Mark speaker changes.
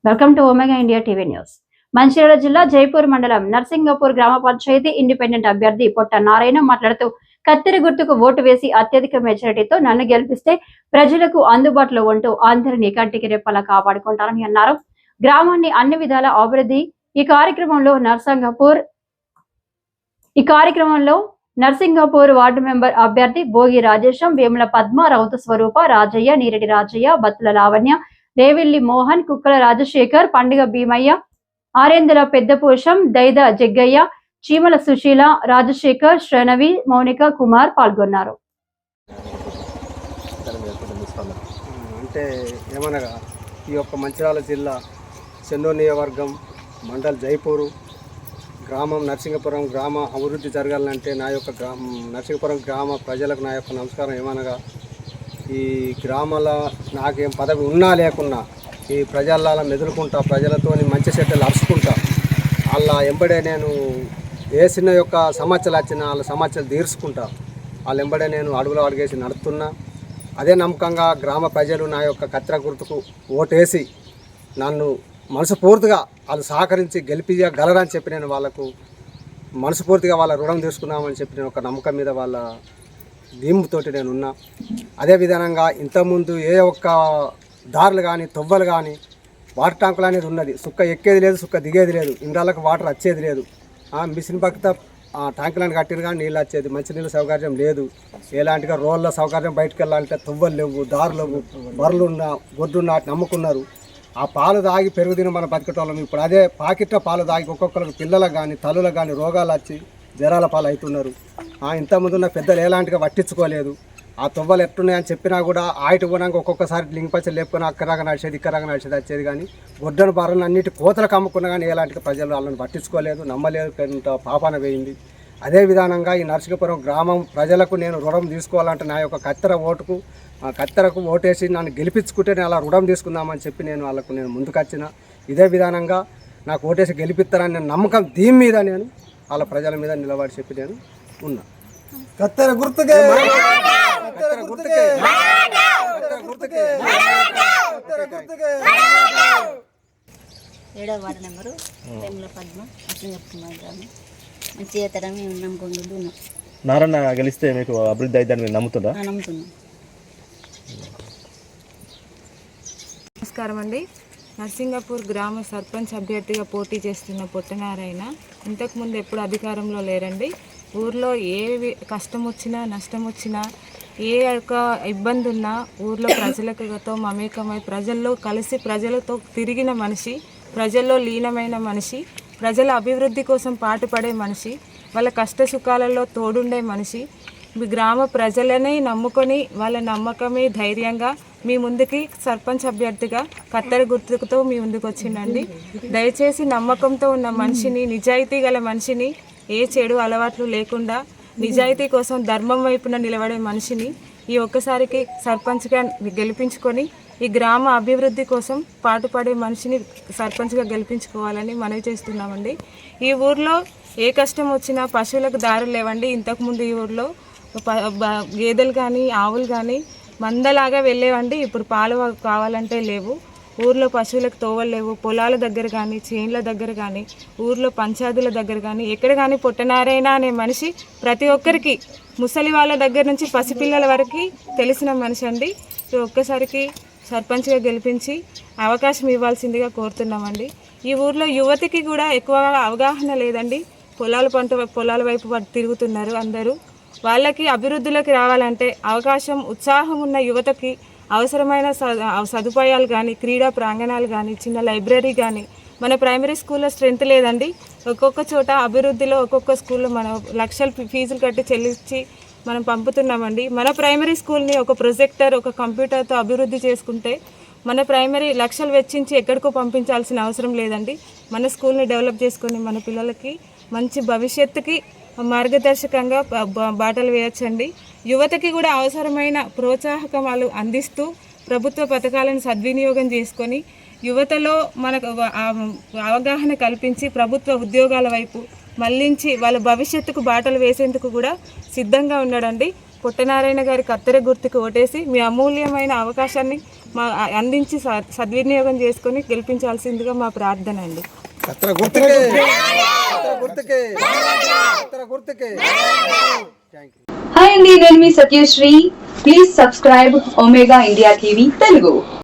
Speaker 1: Welcome to omega India TV news. Mancherial జిల్లా జైపూర్ మండలం నర్సింగపూర్ గ్రామ పంచాయతీ ఇండిపెండెంట్ అభ్యర్థి పొట్ట నారాయణ మాట్లాడుతూ కత్తెర గుర్తుకు ఓటు వేసి అత్యధిక మెజారిటీతో నన్ను గెలిపిస్తే ప్రజలకు అందుబాటులో ఉంటూ అందరినీ కంటికి రెప్పలా కాపాడుకుంటారని అన్నారు. గ్రామాన్ని అన్ని విధాల అభివృద్ధి ఈ కార్యక్రమంలో నర్సింగపూర్ వార్డు మెంబర్ అభ్యర్థి భోగి రాజేశం, వేముల పద్మ, రౌతు స్వరూప, రాజయ్య, నీరెడ్డి రాజయ్య, బత్తుల లావణ్య, రేవిల్లి మోహన్, కుక్కల రాజశేఖర్, పండుగ భీమయ్య, ఆరేందుల పెద్దపోషం, దైద జగ్గయ్య, చీమల సుశీల, రాజశేఖర్, శ్రనవి, మౌనిక కుమార్ పాల్గొన్నారు.
Speaker 2: అంటే ఏమనగా ఈ యొక్క మంచిర్యాల జిల్లా చెన్నూరు నియోజకవర్గం మండల్ జైపూరు గ్రామం నర్సింగపురం గ్రామ అభివృద్ధి జరగాలంటే నా యొక్క నర్సింగపురం గ్రామ ప్రజలకు నా యొక్క నమస్కారం. ఏమనగా ఈ గ్రామాల నాకేం పదవి ఉన్నా లేకున్నా ఈ ప్రజల మెదులుకుంటా, ప్రజలతో మంచి చెడ్డలు అరుచుకుంటా, వాళ్ళ ఎంబడే నేను ఏ చిన్న యొక్క సమస్యలు వచ్చినా వాళ్ళ సమస్యలు తీర్చుకుంటా, వాళ్ళ ఎంబడే నేను అడుగులో అడిగేసి నడుస్తున్నా. అదే నమ్మకంగా గ్రామ ప్రజలు నా యొక్క కత్తెర గుర్తుకు ఓటేసి నన్ను మనస్ఫూర్తిగా వాళ్ళు సహకరించి గెలిపించగలరని చెప్పి నేను వాళ్ళకు మనస్ఫూర్తిగా వాళ్ళ రుణం తీసుకున్నామని చెప్పి నేను ఒక నమ్మకం మీద వాళ్ళ దీముతోటి నేను ఉన్నా. అదే విధానంగా ఇంతకుముందు ఏ ఒక్క దారులు కానీ తొవ్వలు కానీ వాటర్ ట్యాంకులు అనేది ఉన్నది, సుక్క ఎక్కేది లేదు, సుక్క దిగేది లేదు, ఇండ్రాలకు వాటర్ వచ్చేది లేదు. మిషన్ భక్త ట్యాంకులను కట్టిన కానీ నీళ్ళు వచ్చేది, మంచినీళ్ళ సౌకర్యం లేదు. ఎలాంటిగా రోడ్ల సౌకర్యం బయటకు వెళ్ళాలంటే తువ్వలు లేవు, దారులు లేవు, బర్రెలు ఉన్న గొడ్డున్న నమ్ముకున్నారు. ఆ పాలు తాగి పెరుగు తిని మనం బతికేటోళ్ళం. ఇప్పుడు అదే పాకెట్ల పాలు తాగి ఒక్కొక్కరికి పిల్లలకు కానీ తల్లులకు కానీ రోగాలు వచ్చి జ్వరాల పాలు అవుతున్నారు. ఇంతకుముందు ఉన్న పెద్దలు ఎలాంటిగా పట్టించుకోలేదు. ఆ తువ్వలు ఎట్టున్నాయని చెప్పినా కూడా ఆయట పోనాక ఒక్కొక్కసారి లింగపచ్చలు లేపుకొని అక్కరాగా నడిచేది, ఇక్కరాగా నడిచేది వచ్చేది. కానీ గొడ్డను బర్రెలను అన్నిటి కోతలకు అమ్ముకున్నా కానీ ఎలాంటిగా ప్రజలు వాళ్ళని పట్టించుకోలేదు, నమ్మలేదు, కొంత పాపాన వేయింది. అదే విధానంగా ఈ నర్సింగపురం గ్రామం ప్రజలకు నేను రుణం తీసుకోవాలంటే నా యొక్క కత్తెరకు ఓటేసి నన్ను గెలిపించుకుంటే నేను అలా రుణం తీసుకుందామని చెప్పి నేను వాళ్ళకు ముందుకొచ్చిన. ఇదే విధానంగా నాకు ఓటేసి గెలిపిస్తారని నేను నమ్మకం దీని మీద నేను వాళ్ళ ప్రజల మీద నిలబడి చెప్పి నేను ఉన్నా.
Speaker 3: కత్తెర గుర్తుకే,
Speaker 4: ఏడవ వార్డు నెంబరు వేముల పద్మ, నర్సింగపురం గ్రామం. మంచిగా తరమే ఉన్నాం, కొండలు ఉన్నాం.
Speaker 5: నారాయణ గెలిస్తే మీకు అభివృద్ధి అయిద్దని మీరు నమ్ముతుందా?
Speaker 4: నమ్ముతున్నాం.
Speaker 6: నమస్కారం అండి. నర్సింగపూర్ గ్రామ సర్పంచ్ అభ్యర్థిగా పోటీ చేస్తున్న పొట్టనారాయణ ఇంతకుముందు ఎప్పుడు అధికారంలో లేరండి. ఊర్లో ఏ కష్టం వచ్చినా నష్టం వచ్చినా ఏ యొక్క ఇబ్బంది ఉన్నా ఊర్లో ప్రజలతో మమేకమై ప్రజల్లో కలిసి ప్రజలతో తిరిగిన మనిషి, ప్రజల్లో లీనమైన మనిషి, ప్రజల అభివృద్ధి కోసం పాటుపడే మనిషి, వాళ్ళ కష్ట సుఖాలలో తోడుండే మనిషి. మీ గ్రామ ప్రజలనే నమ్ముకొని వాళ్ళ నమ్మకమే ధైర్యంగా మీ ముందుకి సర్పంచ్ అభ్యర్థిగా కత్తెర గుర్తుకుతో మీ ముందుకు వచ్చిండండి. దయచేసి నమ్మకంతో ఉన్న మనిషిని, నిజాయితీ గల మనిషిని, ఏ చెడు అలవాట్లు లేకుండా నిజాయితీ కోసం ధర్మం వైపున నిలబడే మనిషిని ఈ ఒక్కసారికి సర్పంచ్గా గెలిపించుకొని ఈ గ్రామ అభివృద్ధి కోసం పాటుపడే మనిషిని సర్పంచ్గా గెలిపించుకోవాలని మనవి చేస్తున్నామండి. ఈ ఊర్లో ఏ కష్టం వచ్చినా పశువులకు దారులు లేవండి. ఇంతకుముందు ఈ ఊర్లో గేదెలు కానీ ఆవులు కానీ మందలాగా వెళ్ళేవండి. ఇప్పుడు పాలు కావాలంటే లేవు. ఊర్లో పశువులకు తోవలు లేవు. పొలాల దగ్గర కానీ చేన్ల దగ్గర కానీ ఊర్లో పంచాయతీల దగ్గర కానీ ఎక్కడ కానీ పొట్టనారాయణ అనే మనిషి ప్రతి ఒక్కరికి, ముసలి వాళ్ళ దగ్గర నుంచి పసిపిల్లల వరకు తెలిసిన మనిషి అండి. ఒక్కసారికి సర్పంచ్గా గెలిపించి అవకాశం ఇవ్వాల్సిందిగా కోరుతున్నామండి. ఈ ఊర్లో యువతికి కూడా ఎక్కువగా అవగాహన లేదండి. పొలాల వైపు తిరుగుతున్నారు అందరూ. వాళ్ళకి అభివృద్ధిలోకి రావాలంటే అవకాశం, ఉత్సాహం ఉన్న యువతకి అవసరమైన సదుపాయాలు కానీ, క్రీడా ప్రాంగణాలు కానీ, చిన్న లైబ్రరీ కానీ, మన ప్రైమరీ స్కూల్లో స్ట్రెంత్ లేదండి. ఒక్కొక్క చోట అభివృద్ధిలో ఒక్కొక్క స్కూల్లో మనం లక్షలు ఫీజులు కట్టి చెల్లించి మనం పంపుతున్నామండి. మన ప్రైమరీ స్కూల్ని ఒక ప్రొజెక్టర్, ఒక కంప్యూటర్తో అభివృద్ధి చేసుకుంటే మన ప్రైమరీ లక్షలు వెచ్చించి ఎక్కడికో పంపించాల్సిన అవసరం లేదండి. మన స్కూల్ని డెవలప్ చేసుకొని మన పిల్లలకి మంచి భవిష్యత్తుకి మార్గదర్శకంగా బాటలు వేయచ్చండి. యువతకి కూడా అవసరమైన ప్రోత్సాహకాలు అందిస్తూ ప్రభుత్వ పథకాలను సద్వినియోగం చేసుకొని యువతలో మనకు అవగాహన కల్పించి ప్రభుత్వ ఉద్యోగాల వైపు మళ్లించి వాళ్ళ భవిష్యత్తుకు బాటలు వేసేందుకు కూడా సిద్ధంగా ఉన్నాడండి. పొట్టనారాయణ గారి కత్తెర గుర్తుకు ఓటేసి మీ అమూల్యమైన అవకాశాన్ని మా అందించి సద్వినియోగం చేసుకొని గెలిపించాల్సిందిగా మా ప్రార్థన అండి.
Speaker 2: కత్తెర గుర్తుకే, కత్తెర గుర్తుకే, కత్తెర గుర్తుకే. Thank you.
Speaker 7: హాయ్ అండి, నేను మీ Satyasri. Please subscribe Omega India TV Telugu.